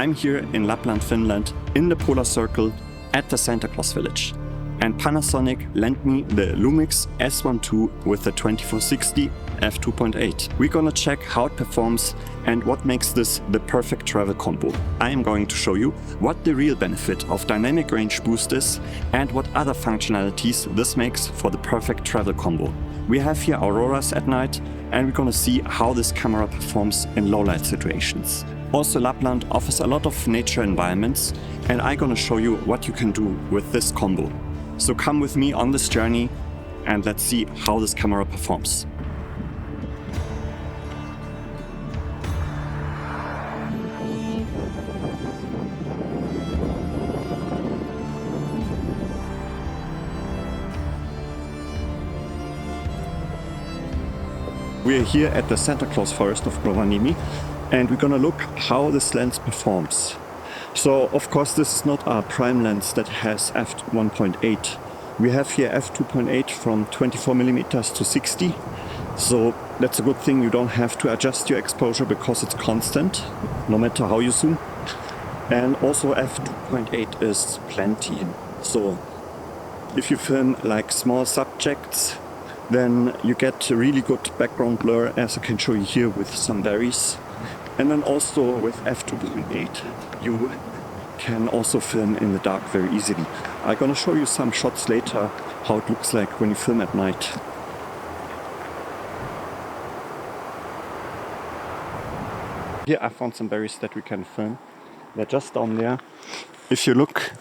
I'm here in Lapland, Finland, in the Polar Circle at the Santa Claus Village. And Panasonic lent me the Lumix S1II with the 2460 f2.8. We're gonna check how it performs and what makes this the perfect travel combo. I am going to show you what the real benefit of Dynamic Range Boost is and what other functionalities this makes for the perfect travel combo. We have here Auroras at night and we're gonna see how this camera performs in low light situations. Also, Lapland offers a lot of nature environments and I'm gonna show you what you can do with this combo. So come with me on this journey and let's see how this camera performs. We're here at the Santa Claus Forest of Rovaniemi and we're gonna look how this lens performs. So of course this is not our prime lens that has f1.8. We have here f2.8 from 24mm to 60. So that's a good thing, you don't have to adjust your exposure because it's constant, no matter how you zoom. And also f2.8 is plenty. So if you film like small subjects, then you get a really good background blur, as I can show you here with some berries. And then also with f2.8 you can also film in the dark very easily. I'm gonna show you some shots later how it looks like when you film at night. Here I found some berries that we can film. They're just down there. If you look,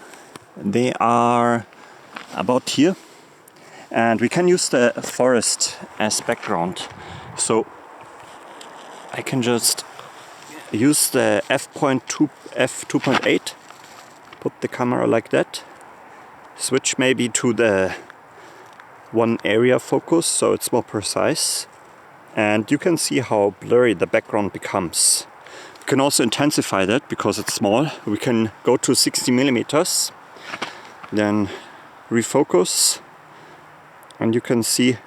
they are about here. And we can use the forest as background. So I can just use the f2.8, put the camera like that, switch maybe to the one area focus so it's more precise. And you can see how blurry the background becomes. You can also intensify that because it's small. We can go to 60mm, then refocus. And you can see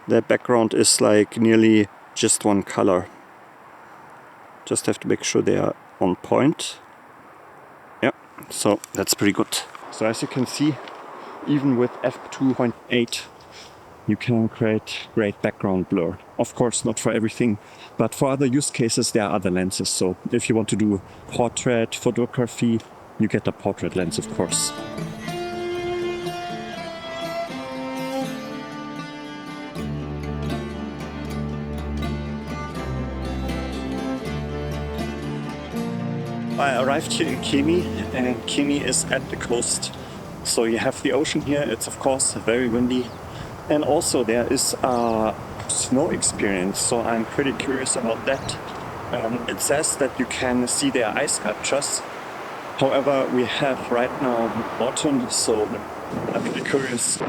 the background is like nearly just one color. Just have to make sure they are on point. Yeah, so that's pretty good. So as you can see, even with f2.8, you can create great background blur. Of course, not for everything, but for other use cases, there are other lenses. So if you want to do portrait photography, you get a portrait lens, of course. I arrived here in Kemi, and Kemi is at the coast. So you have the ocean here, it's of course very windy. And also there is a snow experience, so I'm pretty curious about that. It says that you can see their ice sculptures. However, we have right now autumn, so I'm pretty curious.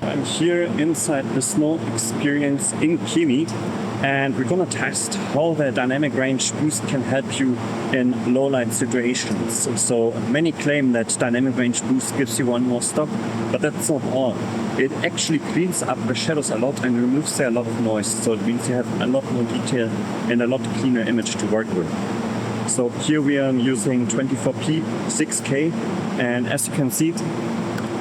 I'm here inside the snow experience in Kemi and we're gonna test how the Dynamic Range Boost can help you in low light situations. So many claim that Dynamic Range Boost gives you one more stop, but that's not all. It actually cleans up the shadows a lot and removes there a lot of noise. So it means you have a lot more detail and a lot cleaner image to work with. So here we are using 24p 6K and as you can see,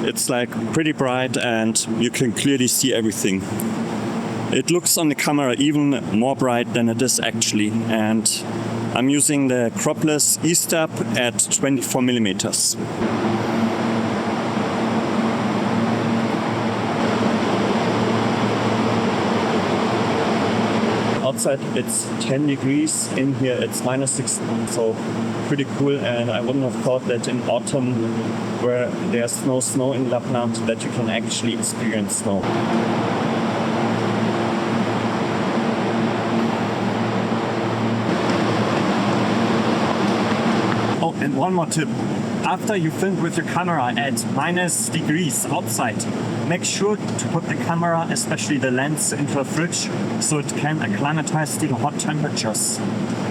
it's like pretty bright and you can clearly see everything. It looks on the camera even more bright than it is actually, and I'm using the cropless E-step at 24mm. Outside it's 10 degrees, in here it's -16, so pretty cool, and I wouldn't have thought that in autumn, where there's no snow in Lapland, that you can actually experience snow. Oh, and one more tip. After you film with your camera at -degrees outside, make sure to put the camera, especially the lens, into a fridge so it can acclimatize to the hot temperatures.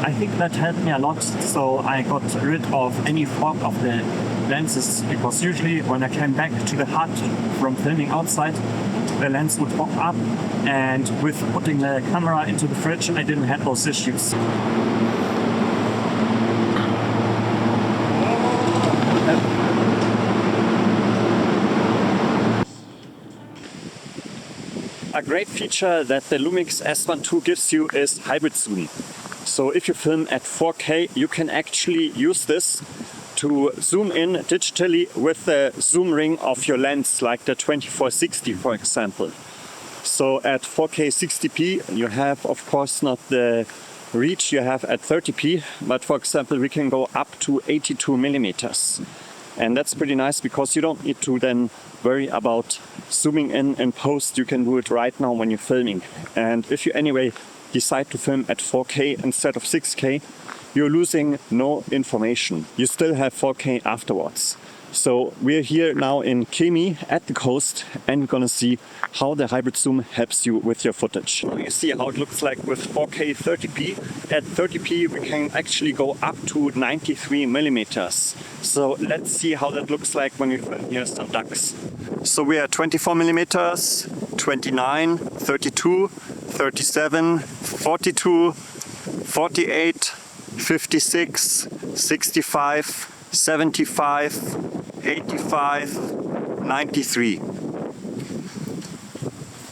I think that helped me a lot, so I got rid of any fog of the lenses, because usually when I came back to the hut from filming outside, the lens would pop up, and with putting the camera into the fridge, I didn't have those issues. A great feature that the Lumix S1II gives you is Hybrid Zoom. So if you film at 4K, you can actually use this to zoom in digitally with the zoom ring of your lens, like the 2460 for example. So at 4K 60p you have of course not the reach you have at 30p, but for example we can go up to 82 millimeters. And that's pretty nice because you don't need to then worry about zooming in post. You can do it right now when you're filming. And if you anyway decide to film at 4K instead of 6K, you're losing no information. You still have 4K afterwards. So we're here now in Kemi at the coast, and we're gonna see how the hybrid zoom helps you with your footage. You see how it looks like with 4K 30p. At 30p we can actually go up to 93 millimeters. So let's see how that looks like when we film here some ducks. So we are 24 millimeters, 29, 32, 37, 42, 48, 56, 65, 75, 85, 93.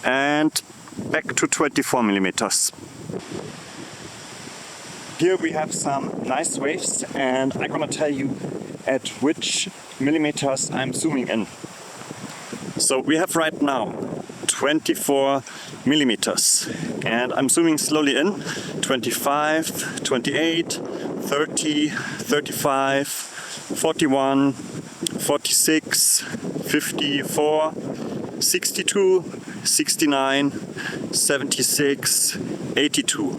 And back to 24 millimeters. Here we have some nice waves, and I'm gonna tell you at which millimeters I'm zooming in. So we have right now 24 millimeters, and I'm zooming slowly in. 25, 28, 30, 35, 41, 46, 54, 62, 69, 76, 82.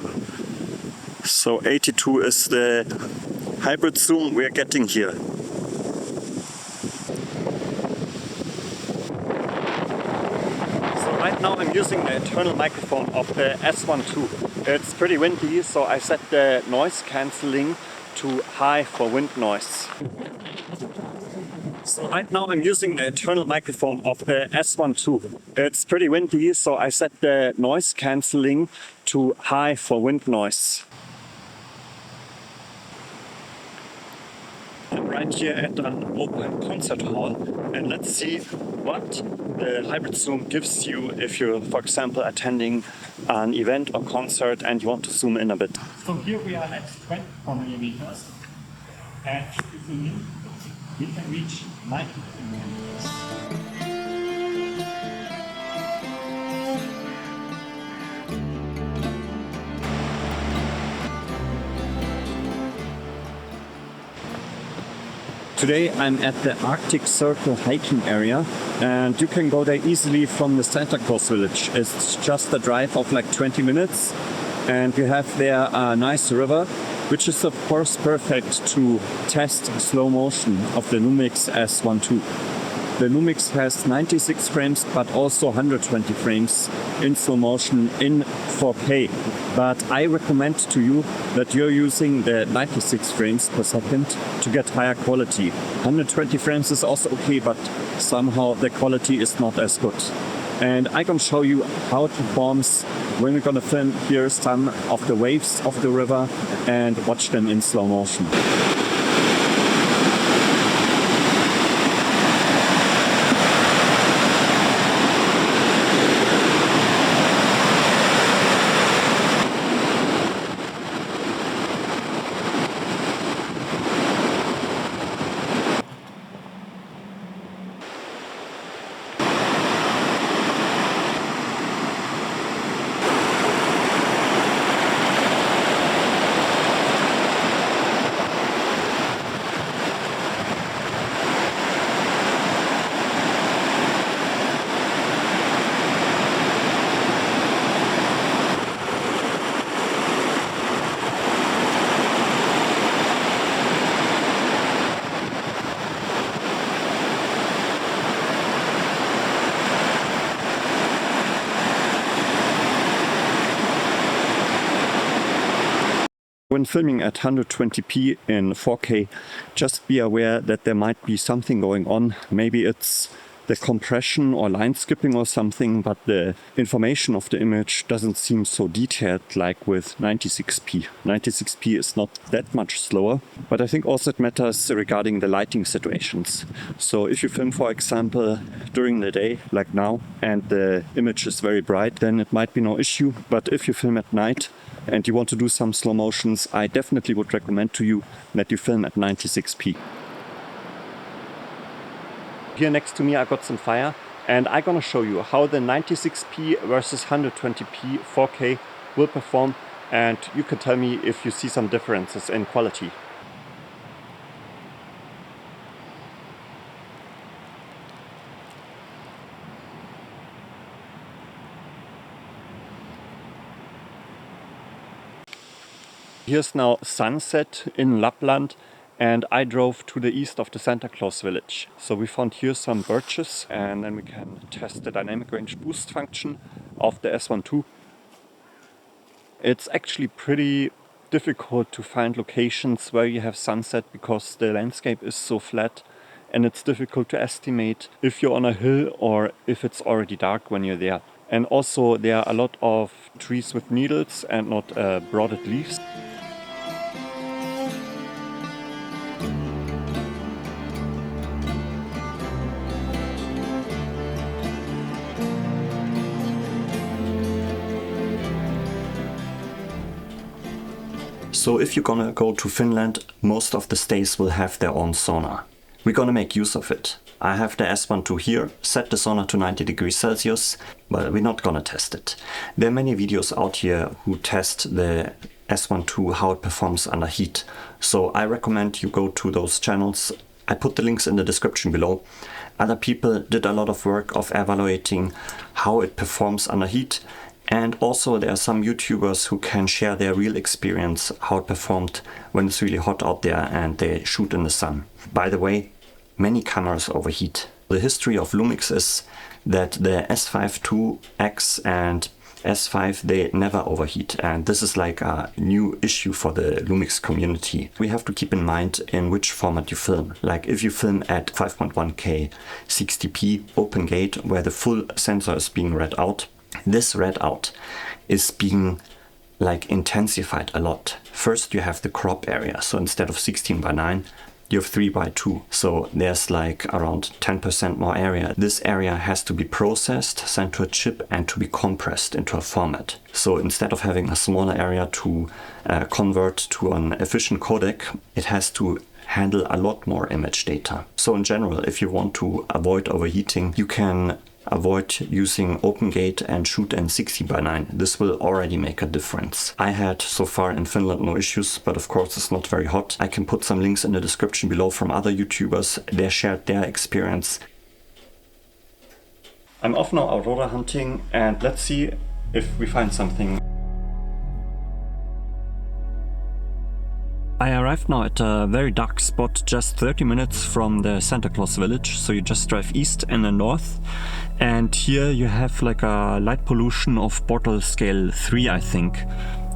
So 82 is the hybrid zoom we're getting here. So right now I'm using the internal microphone of the S1II. It's pretty windy, so I set the noise cancelling to high for wind noise. So right now I'm using the internal microphone of the S1II. It's pretty windy, so I set the noise cancelling to high for wind noise. I'm right here at an open concert hall, and let's see what the hybrid zoom gives you if you're, for example, attending an event or concert and you want to zoom in a bit. So here we are at 24 millimeters, and if you zoom in, we can reach 90 millimeters. Today I'm at the Arctic Circle hiking area, and you can go there easily from the Santa Claus village. It's just a drive of like 20 minutes, and you have there a nice river, which is of course perfect to test slow motion of the Lumix S1II. The Lumix has 96 frames but also 120 frames in slow motion in 4K. But I recommend to you that you're using the 96 frames per second to get higher quality. 120 frames is also okay, but somehow the quality is not as good. And I'm gonna show you how it performs when we're gonna film here some of the waves of the river and watch them in slow motion. When filming at 120p in 4K, just be aware that there might be something going on. Maybe it's the compression or line skipping or something, but the information of the image doesn't seem so detailed like with 96p. 96p is not that much slower, but I think also it matters regarding the lighting situations. So if you film, for example, during the day, like now, and the image is very bright, then it might be no issue. But if you film at night and you want to do some slow motions, I definitely would recommend to you that you film at 96p. Here next to me I got some fire, and I'm gonna show you how the 96p versus 120p 4K will perform, and you can tell me if you see some differences in quality. Here's now sunset in Lapland, and I drove to the east of the Santa Claus village. So we found here some birches, and then we can test the dynamic range boost function of the S1II. It's actually pretty difficult to find locations where you have sunset because the landscape is so flat, and it's difficult to estimate if you're on a hill or if it's already dark when you're there. And also there are a lot of trees with needles and not broaded leaves. So if you're gonna go to Finland, most of the stays will have their own sauna. We're gonna make use of it. I have the S1II here, set the sauna to 90 degrees Celsius, but we're not gonna test it. There are many videos out here who test the S1II, how it performs under heat. So I recommend you go to those channels. I put the links in the description below. Other people did a lot of work of evaluating how it performs under heat. And also there are some YouTubers who can share their real experience, how it performed when it's really hot out there and they shoot in the sun. By the way, many cameras overheat. The history of Lumix is that the S5II and S5, they never overheat, and this is like a new issue for the Lumix community. We have to keep in mind in which format you film. Like if you film at 5.1K 60p open gate where the full sensor is being read out, this read out is being like intensified a lot. First you have the crop area, so instead of 16:9 you have 3:2, so there's like around 10% more area. This area has to be processed, sent to a chip, and to be compressed into a format. So instead of having a smaller area to convert to an efficient codec, it has to handle a lot more image data. So in general, if you want to avoid overheating, you can avoid using OpenGate and shoot in 16:9. This will already make a difference. I had so far in Finland no issues, but of course it's not very hot. I can put some links in the description below from other YouTubers. They shared their experience. I'm off now Aurora hunting, and let's see if we find something. I arrived now at a very dark spot, just 30 minutes from the Santa Claus village. So you just drive east and then north. And here you have like a light pollution of Bortle scale 3, I think.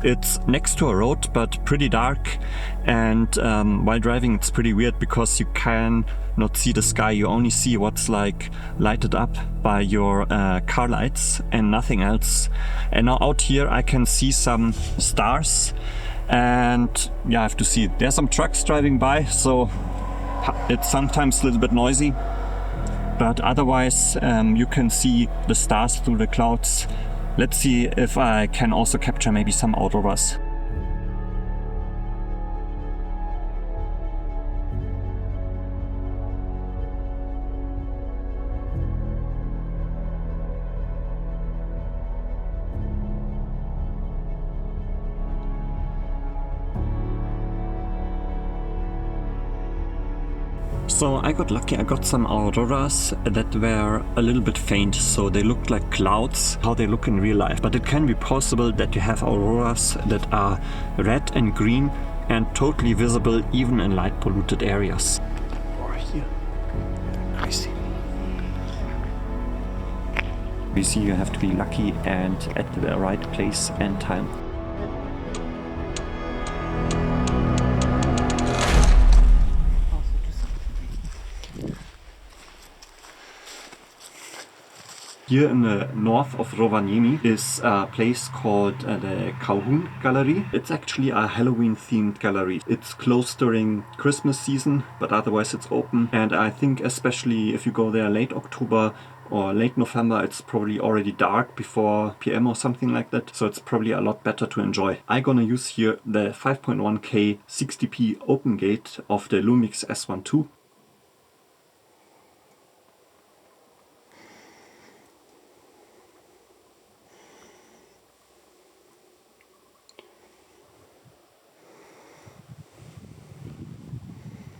It's next to a road, but pretty dark. And while driving, it's pretty weird because you can not see the sky. You only see what's like lighted up by your car lights and nothing else. And now out here I can see some stars. And yeah, I have to see. There's some trucks driving by, so it's sometimes a little bit noisy. But otherwise, you can see the stars through the clouds. Let's see if I can also capture maybe some auroras. So I got lucky, I got some auroras that were a little bit faint, so they looked like clouds, how they look in real life. But it can be possible that you have auroras that are red and green and totally visible even in light polluted areas. Or here. Crazy. You see, you have to be lucky and at the right place and time. Here in the north of Rovaniemi is a place called the Kauhun Gallery. It's actually a Halloween themed gallery. It's closed during Christmas season, but otherwise it's open. And I think especially if you go there late October or late November, it's probably already dark before PM or something like that. So it's probably a lot better to enjoy. I'm gonna use here the 5.1K 60p open gate of the Lumix S1II.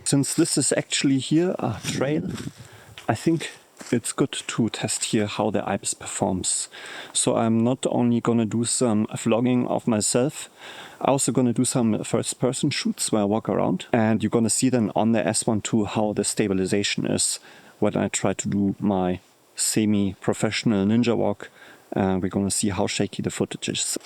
Since this is actually here a trail, I think it's good to test here how the IBIS performs. So I'm not only gonna do some vlogging of myself, I'm also gonna do some first person shoots where I walk around, and you're gonna see then on the S1II how the stabilization is when I try to do my semi-professional ninja walk. We're gonna see how shaky the footage is.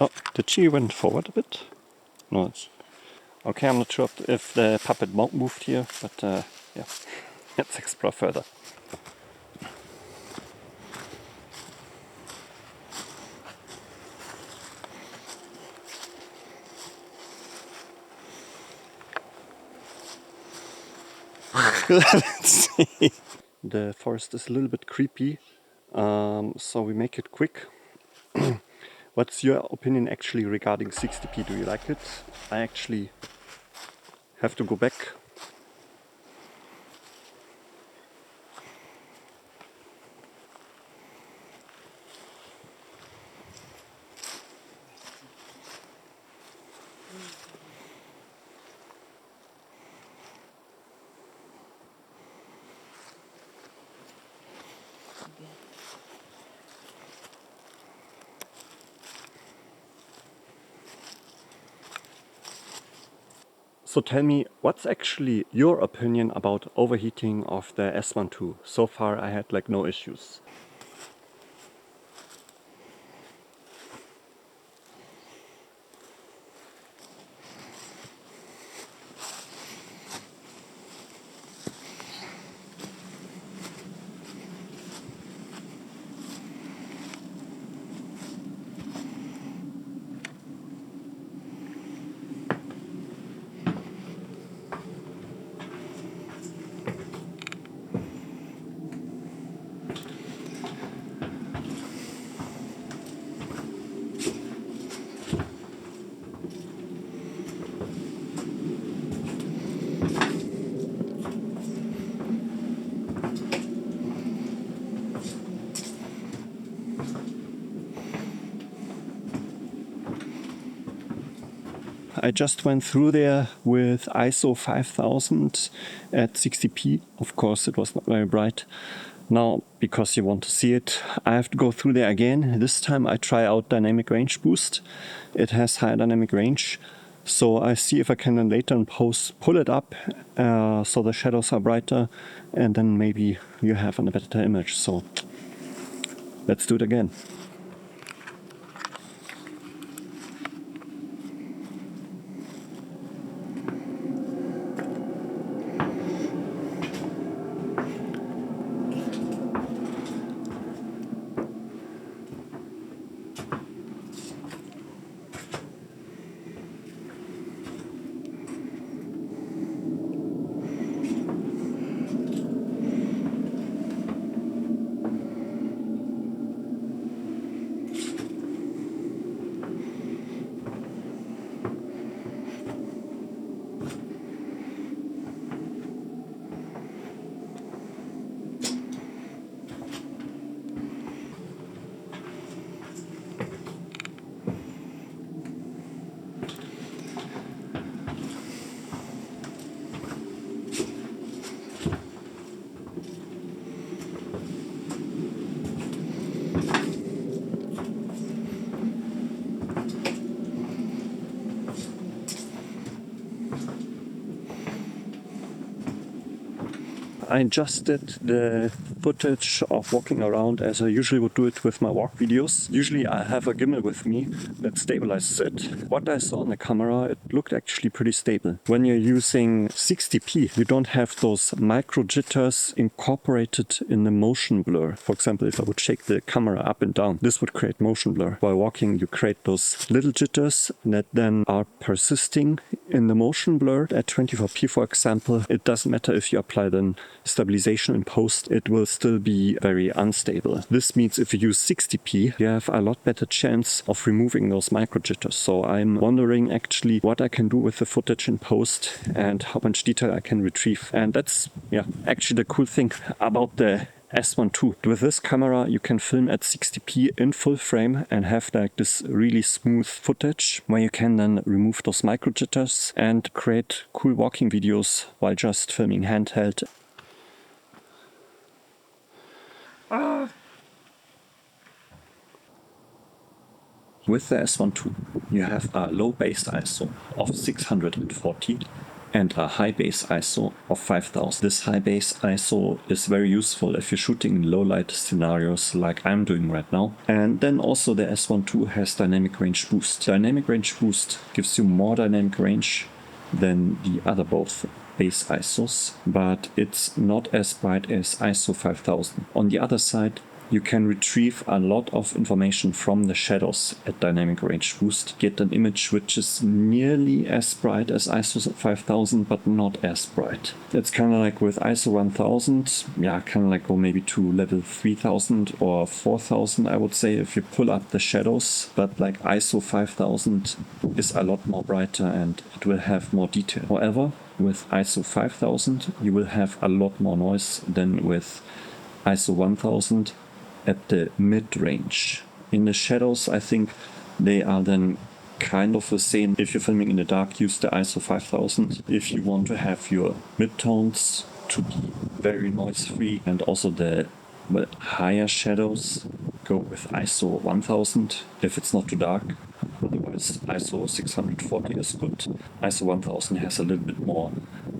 Oh, the G went forward a bit. No, it's okay. I'm not sure if the puppet moved here, but yeah, let's explore further. Let's see. The forest is a little bit creepy, so we make it quick. What's your opinion actually regarding 60p? Do you like it? I actually have to go back. So tell me, what's actually your opinion about overheating of the S1II? So far I had like no issues. I just went through there with ISO 5000 at 60p. Of course, it was not very bright. Now, because you want to see it, I have to go through there again. This time I try out Dynamic Range Boost. It has high dynamic range. So I see if I can then later in post pull it up so the shadows are brighter, and then maybe you have a better image. So let's do it again. I just did the footage of walking around as I usually would do it with my walk videos. Usually I have a gimbal with me that stabilizes it. What I saw on the camera, it looked actually pretty stable. When you're using 60p, you don't have those micro jitters incorporated in the motion blur. For example, if I would shake the camera up and down, this would create motion blur. While walking, you create those little jitters that then are persisting in the motion blur. At 24p, for example, it doesn't matter if you apply then stabilization in post, it will still be very unstable. This means if you use 60p, you have a lot better chance of removing those micro jitters. So I'm wondering actually what I can do with the footage in post and how much detail I can retrieve. And that's actually the cool thing about the S1II. With this camera you can film at 60p in full frame and have like this really smooth footage where you can then remove those micro jitters and create cool walking videos while just filming handheld. With the S1II you have a low base ISO of 640 and a high base ISO of 5000. This high base ISO is very useful if you're shooting in low light scenarios like I'm doing right now. And then also the S1II has Dynamic Range Boost. Dynamic Range Boost gives you more dynamic range than the other both base ISOs, but it's not as bright as ISO 5000. On the other side, you can retrieve a lot of information from the shadows at Dynamic Range Boost. Get an image which is nearly as bright as ISO 5000, but not as bright. It's kind of like with ISO 1000, kind of like go maybe to level 3000 or 4000, I would say, if you pull up the shadows. But like ISO 5000 is a lot more brighter and it will have more detail. However, with ISO 5000, you will have a lot more noise than with ISO 1000. At the mid-range. In the shadows, I think they are then kind of the same. If you're filming in the dark, use the ISO 5000. If you want to have your midtones to be very noise-free and also the higher shadows, go with ISO 1000 if it's not too dark. Otherwise, ISO 640 is good. ISO 1000 has a little bit more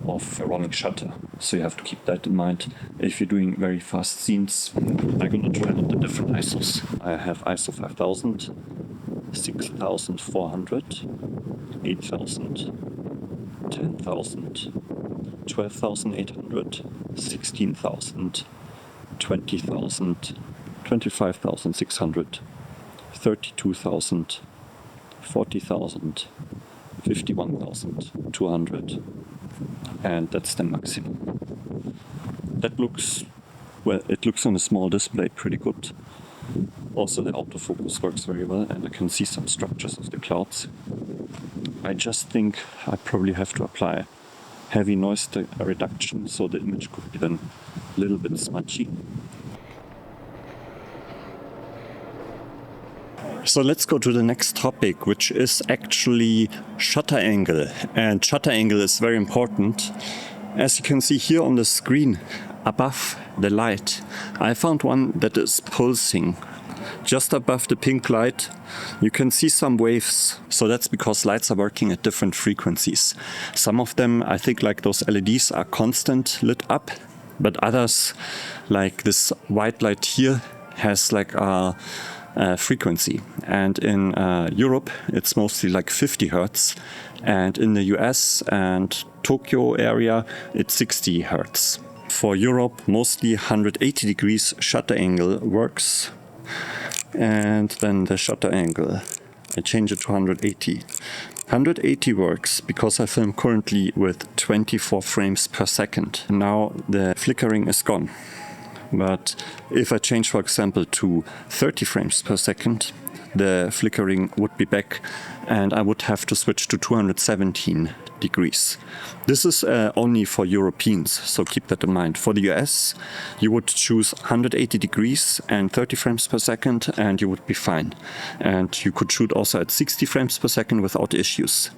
of a rolling shutter, so you have to keep that in mind. If you're doing very fast scenes, I'm gonna try out the different ISOs. I have ISO 5000, 6400, 8000, 10,000, 12,800, 16,000, 20,000, 25,600, 32,000, 40,000, 51,200, and that's the maximum. That looks, well, it looks on a small display pretty good. Also the autofocus works very well and I can see some structures of the clouds. I just think I probably have to apply heavy noise reduction so the image could be then a little bit smudgy. So let's go to the next topic, which is actually shutter angle. And shutter angle is very important. As you can see here on the screen above the light, I found one that is pulsing. Just above the pink light, you can see some waves. So that's because lights are working at different frequencies. Some of them, I think like those LEDs, are constant lit up, but others, like this white light here, has like a frequency. And in Europe, it's mostly like 50 Hertz. And in the US and Tokyo area, it's 60 Hertz. For Europe, mostly 180 degrees shutter angle works. And then the shutter angle, I change it to 180. 180 works because I film currently with 24 frames per second. Now the flickering is gone. But if I change, for example, to 30 frames per second, the flickering would be back and I would have to switch to 217 degrees. This is only for Europeans, so keep that in mind. For the US, you would choose 180 degrees and 30 frames per second and you would be fine. And you could shoot also at 60 frames per second without issues.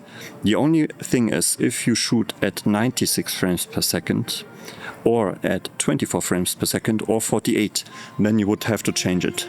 The only thing is, if you shoot at 96 frames per second, or at 24 frames per second, or 48, then you would have to change it.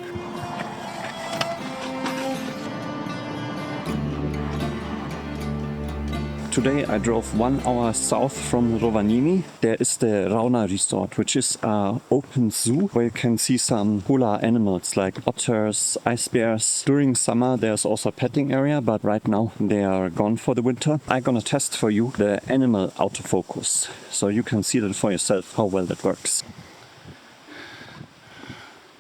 Today I drove 1 hour south from Rovaniemi. There is the Rauna resort, which is an open zoo where you can see some polar animals like otters, ice bears. During summer there's also a petting area, but right now they are gone for the winter. I'm gonna test for you the Animal Autofocus, so you can see that for yourself how well that works.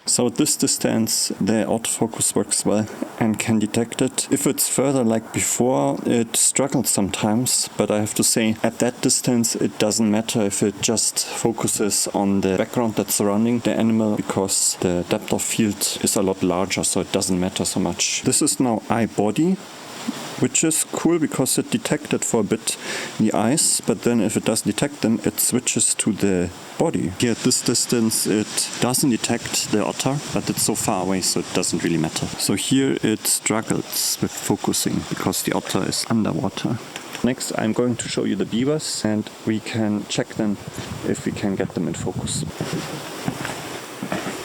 So at this distance the autofocus works well and can detect it. If it's further like before, it struggles sometimes, but I have to say at that distance it doesn't matter if it just focuses on the background that's surrounding the animal, because the depth of field is a lot larger, so it doesn't matter so much. This is now eye body, which is cool because it detected for a bit the eyes, but then if it does detect them, it switches to the body. Here at this distance it doesn't detect the otter, but it's so far away so it doesn't really matter. So here it struggles with focusing because the otter is underwater. Next I'm going to show you the beavers and we can check them if we can get them in focus.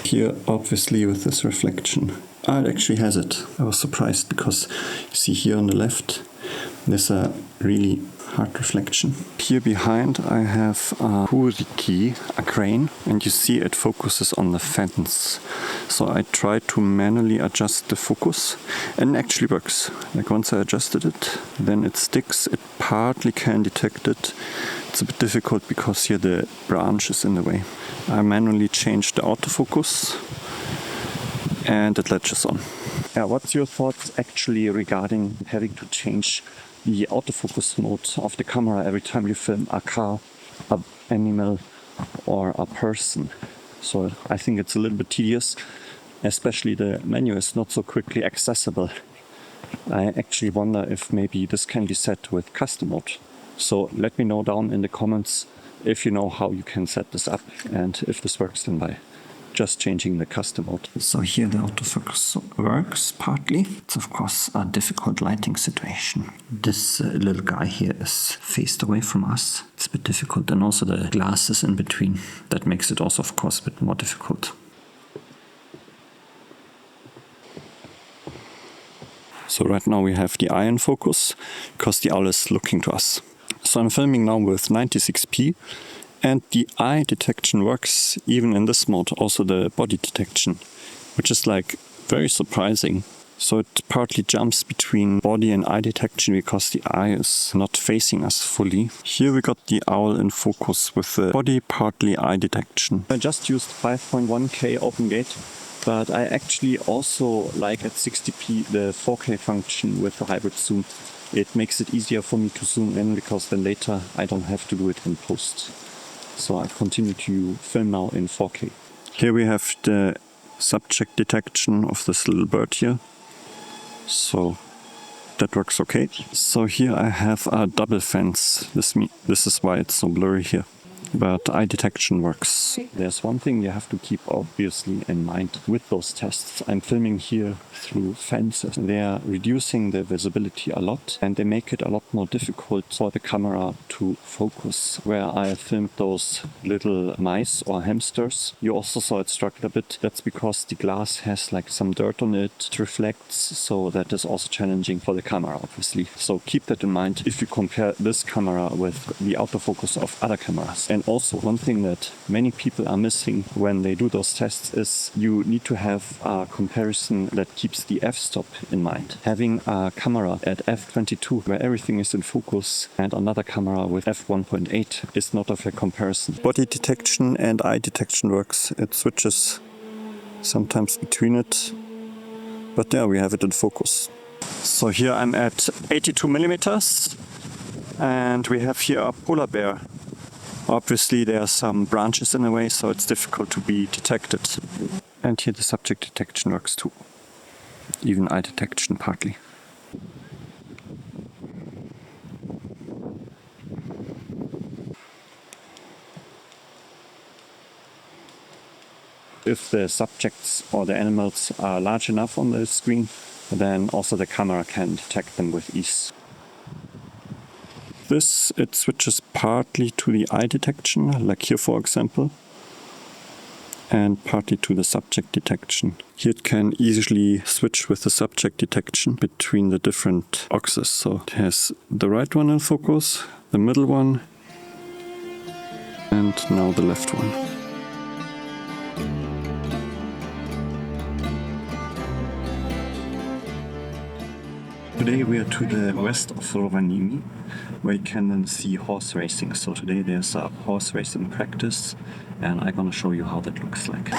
Here obviously with this reflection. It actually has it. I was surprised because you see here on the left there's a really hard reflection. Here behind I have a Huriki, a crane, and you see it focuses on the fence. So I tried to manually adjust the focus and it actually works. Like once I adjusted it, then it sticks. It partly can detect it. It's a bit difficult because here the branch is in the way. I manually changed the autofocus and it latches on. Yeah, what's your thoughts actually regarding having to change the autofocus mode of the camera every time you film a car, an animal or a person? So I think it's a little bit tedious, especially the menu is not so quickly accessible. I actually wonder if maybe this can be set with custom mode. So let me know down in the comments if you know how you can set this up and if this works then by just changing the custom mode. So here the autofocus works partly. It's of course a difficult lighting situation. This little guy here is faced away from us. It's a bit difficult, and also the glass is in between. That makes it also of course a bit more difficult. So right now we have the eye in focus because the owl is looking to us. So I'm filming now with 96p. And the eye detection works even in this mode, also the body detection, which is like very surprising. So it partly jumps between body and eye detection because the eye is not facing us fully. Here we got the owl in focus with the body partly eye detection. I just used 5.1K open gate, but I actually also like at 60p the 4K function with the hybrid zoom. It makes it easier for me to zoom in because then later I don't have to do it in post. So I continue to film now in 4K. Here we have the subject detection of this little bird here. So that works okay. So here I have a double fence. This is why it's so blurry here. But eye detection works. There's one thing you have to keep obviously in mind with those tests. I'm filming here through fences. They are reducing the visibility a lot and they make it a lot more difficult for the camera to focus. Where I filmed those little mice or hamsters, you also saw it struggle a bit. That's because the glass has like some dirt on it. It reflects, so that is also challenging for the camera obviously. So keep that in mind if you compare this camera with the autofocus of other cameras. And also one thing that many people are missing when they do those tests is you need to have a comparison that keeps the f-stop in mind. Having a camera at f22 where everything is in focus and another camera with f1.8 is not a fair comparison. Body detection and eye detection works. It switches sometimes between it, but there we have it in focus. So here I'm at 82 millimeters and we have here a polar bear. Obviously there are some branches in the way, so it's difficult to be detected. And here the subject detection works too. Even eye detection partly. If the subjects or the animals are large enough on the screen, then also the camera can detect them with ease. This, it switches partly to the eye detection, like here for example. and partly to the subject detection. Here it can easily switch with the subject detection between the different axes. So it has the right one in focus, the middle one, and now the left one. Today we are to the west of Rovaniemi, where you can then see horse racing. So today there's a horse racing practice, and I'm gonna show you how that looks like.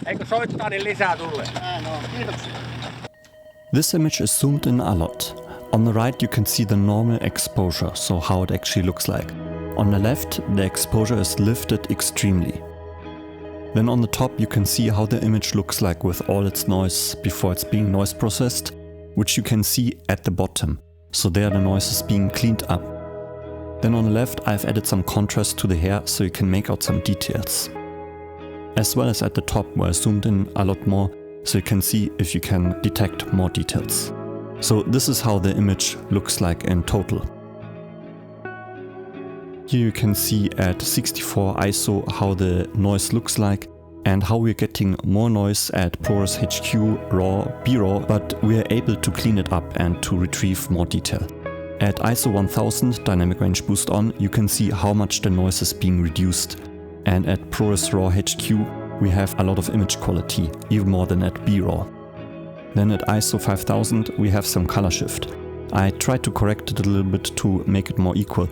Eikö soittaa, niin lisää tulee. Kiitoksia. This image is zoomed in a lot. On the right you can see the normal exposure, so how it actually looks like. On the left the exposure is lifted extremely. Then on the top you can see how the image looks like with all its noise before it's being noise processed, which you can see at the bottom. So there the noise is being cleaned up. Then on the left I've added some contrast to the hair so you can make out some details. As well as at the top where I zoomed in a lot more so you can see if you can detect more details. So this is how the image looks like in total. Here you can see at 64 ISO how the noise looks like and how we're getting more noise at ProRes HQ, RAW, B-RAW, but we are able to clean it up and to retrieve more detail. At ISO 1000 Dynamic Range Boost on, you can see how much the noise is being reduced. And at ProRes RAW HQ, we have a lot of image quality, even more than at B-RAW. Then at ISO 5000 we have some color shift. I tried to correct it a little bit to make it more equal.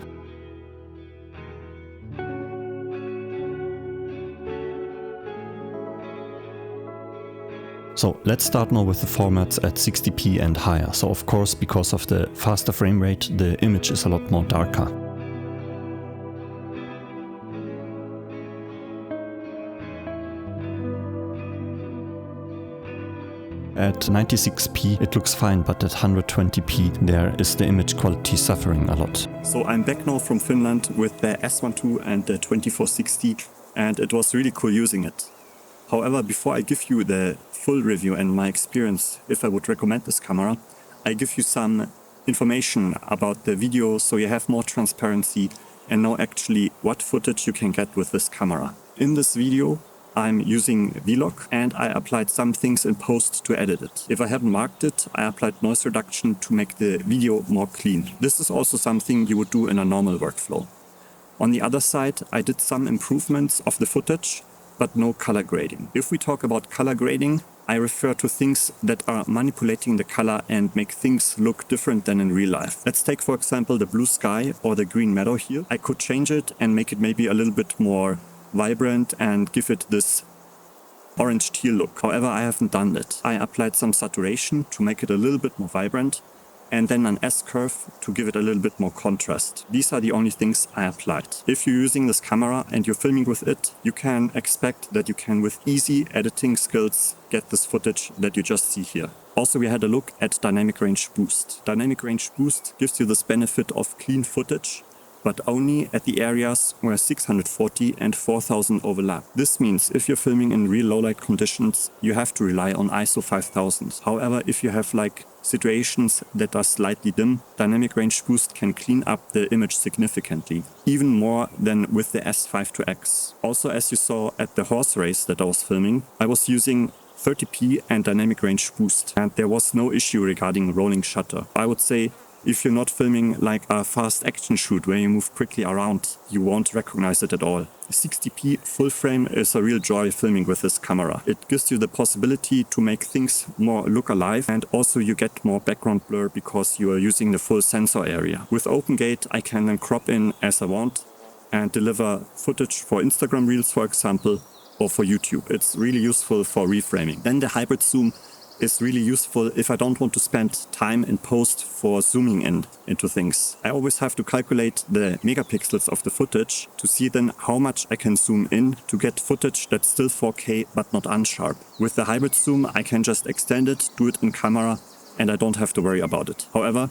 So let's start now with the formats at 60p and higher. So of course, because of the faster frame rate, the image is a lot more darker. At 96p it looks fine, but at 120p there is the image quality suffering a lot. So I'm back now from Finland with the S1II and the 2460, and it was really cool using it. However, before I give you the full review and my experience, if I would recommend this camera, I give you some information about the video so you have more transparency and know actually what footage you can get with this camera. In this video, I'm using Vlog and I applied some things in post to edit it. If I haven't marked it, I applied noise reduction to make the video more clean. This is also something you would do in a normal workflow. On the other side, I did some improvements of the footage, but no color grading. If we talk about color grading, I refer to things that are manipulating the color and make things look different than in real life. Let's take for example the blue sky or the green meadow here. I could change it and make it maybe a little bit more vibrant and give it this orange teal look. However, I haven't done that. I applied some saturation to make it a little bit more vibrant and then an S-curve to give it a little bit more contrast. These are the only things I applied. If you're using this camera and you're filming with it, you can expect that you can with easy editing skills get this footage that you just see here. Also, we had a look at Dynamic Range Boost. Dynamic Range Boost gives you this benefit of clean footage, but only at the areas where 640 and 4000 overlap. This means if you're filming in real low light conditions, you have to rely on ISO 5000. However, if you have like situations that are slightly dim, Dynamic Range Boost can clean up the image significantly, even more than with the S5IIX. Also, as you saw at the horse race that I was filming, I was using 30p and Dynamic Range Boost, and there was no issue regarding rolling shutter. I would say if you're not filming like a fast action shoot where you move quickly around, you won't recognize it at all. 60p full frame is a real joy filming with this camera. It gives you the possibility to make things more look alive, and also you get more background blur because you are using the full sensor area. With OpenGate I can then crop in as I want and deliver footage for Instagram Reels, for example, or for YouTube. It's really useful for reframing. Then the hybrid zoom is really useful if I don't want to spend time in post for zooming into things. I always have to calculate the megapixels of the footage to see then how much I can zoom in to get footage that's still 4K but not unsharp. With the hybrid zoom I can just extend it, do it in camera, and I don't have to worry about it. However,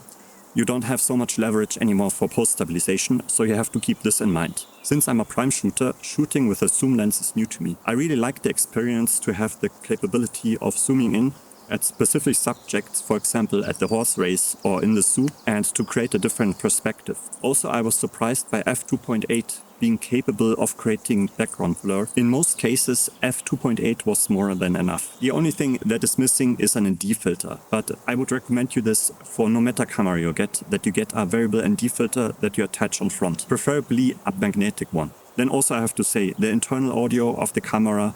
you don't have so much leverage anymore for post stabilization, so you have to keep this in mind. Since I'm a prime shooter, shooting with a zoom lens is new to me. I really like the experience to have the capability of zooming in at specific subjects, for example at the horse race or in the zoo, and to create a different perspective. Also, I was surprised by f2.8 being capable of creating background blur. In most cases, f2.8 was more than enough. The only thing that is missing is an ND filter, but I would recommend you this for no matter camera you get, that you get a variable ND filter that you attach on front, preferably a magnetic one. Then also I have to say, the internal audio of the camera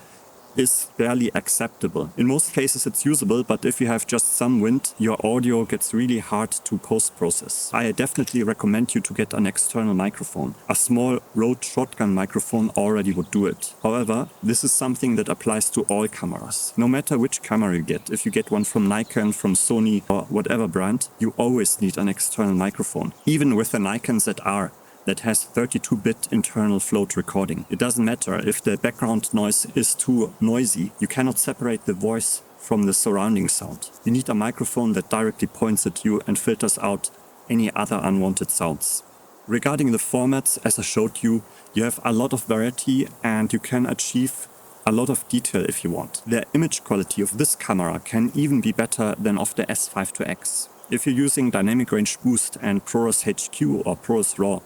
is barely acceptable. In most cases it's usable, but if you have just some wind, your audio gets really hard to post-process. I definitely recommend you to get an external microphone. A small Rode shotgun microphone already would do it. However, this is something that applies to all cameras. No matter which camera you get, if you get one from Nikon, from Sony or whatever brand, you always need an external microphone. Even with the Nikon ZR that has 32-bit internal float recording. It doesn't matter if the background noise is too noisy, you cannot separate the voice from the surrounding sound. You need a microphone that directly points at you and filters out any other unwanted sounds. Regarding the formats, as I showed you, you have a lot of variety and you can achieve a lot of detail if you want. The image quality of this camera can even be better than of the S1II. If you're using Dynamic Range Boost and ProRes HQ or ProRes RAW,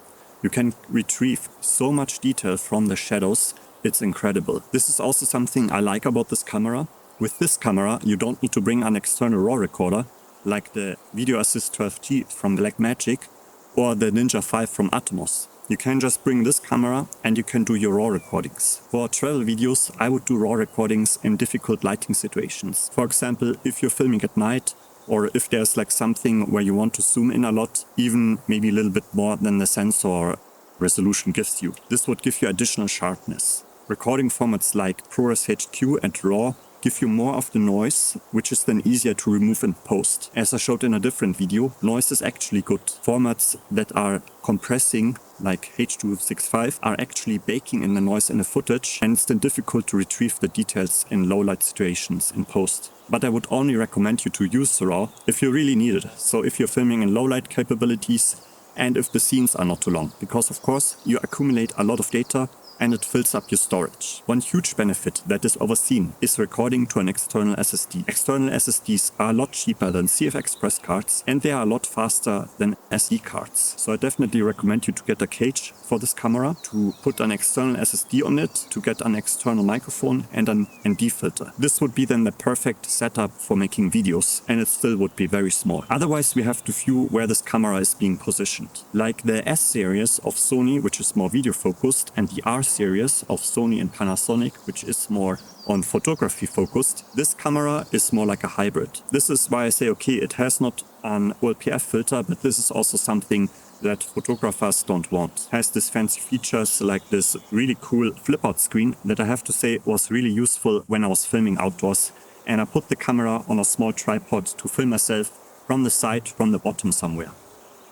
you can retrieve so much detail from the shadows, it's incredible. This is also something I like about this camera. With this camera, you don't need to bring an external RAW recorder, like the Video Assist 12G from Blackmagic or the Ninja 5 from Atomos. You can just bring this camera and you can do your RAW recordings. For travel videos, I would do RAW recordings in difficult lighting situations. For example, if you're filming at night, or if there's like something where you want to zoom in a lot, even maybe a little bit more than the sensor resolution gives you. This would give you additional sharpness. Recording formats like ProRes HQ and RAW give you more of the noise, which is then easier to remove in post. As I showed in a different video, noise is actually good. Formats that are compressing, like H.265, are actually baking in the noise in the footage, and it's then difficult to retrieve the details in low light situations in post. But I would only recommend you to use RAW if you really need it. So if you're filming in low light capabilities and if the scenes are not too long, because of course you accumulate a lot of data and it fills up your storage. One huge benefit that is overseen is recording to an external SSD. External SSDs are a lot cheaper than CF Express cards and they are a lot faster than SD cards. So I definitely recommend you to get a cage for this camera, to put an external SSD on it, to get an external microphone and an ND filter. This would be then the perfect setup for making videos, and it still would be very small. Otherwise we have to view where this camera is being positioned. Like the S series of Sony, which is more video focused, and the R series of Sony and Panasonic, which is more on photography focused, this camera is more like a hybrid. This is why I say, okay, it has not an OLPF filter, but this is also something that photographers don't want. It has these fancy features like this really cool flip out screen that I have to say was really useful when I was filming outdoors, and I put the camera on a small tripod to film myself from the side, from the bottom somewhere.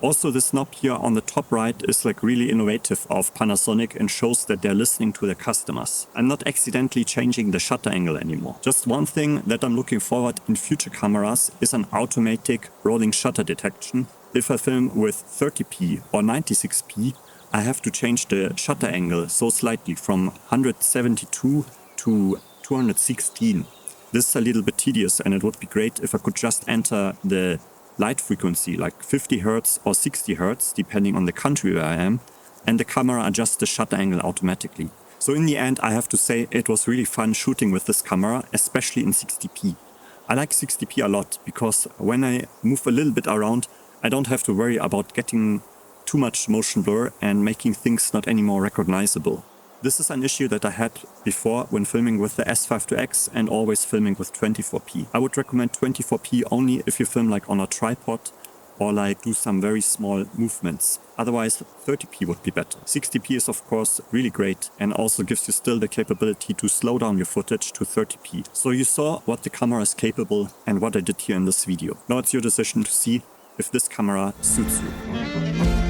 Also, this knob here on the top right is like really innovative of Panasonic and shows that they're listening to their customers. I'm not accidentally changing the shutter angle anymore. Just one thing that I'm looking forward in future cameras is an automatic rolling shutter detection. If I film with 30p or 96p, I have to change the shutter angle so slightly from 172 to 216. This is a little bit tedious, and it would be great if I could just enter the light frequency like 50 Hz or 60 Hz depending on the country where I am, and the camera adjusts the shutter angle automatically. So in the end I have to say it was really fun shooting with this camera, especially in 60p. I like 60p a lot because when I move a little bit around I don't have to worry about getting too much motion blur and making things not anymore recognizable. This is an issue that I had before when filming with the S1II and always filming with 24p. I would recommend 24p only if you film like on a tripod or like do some very small movements. Otherwise 30p would be better. 60p is of course really great and also gives you still the capability to slow down your footage to 30p. So you saw what the camera is capable and what I did here in this video. Now it's your decision to see if this camera suits you.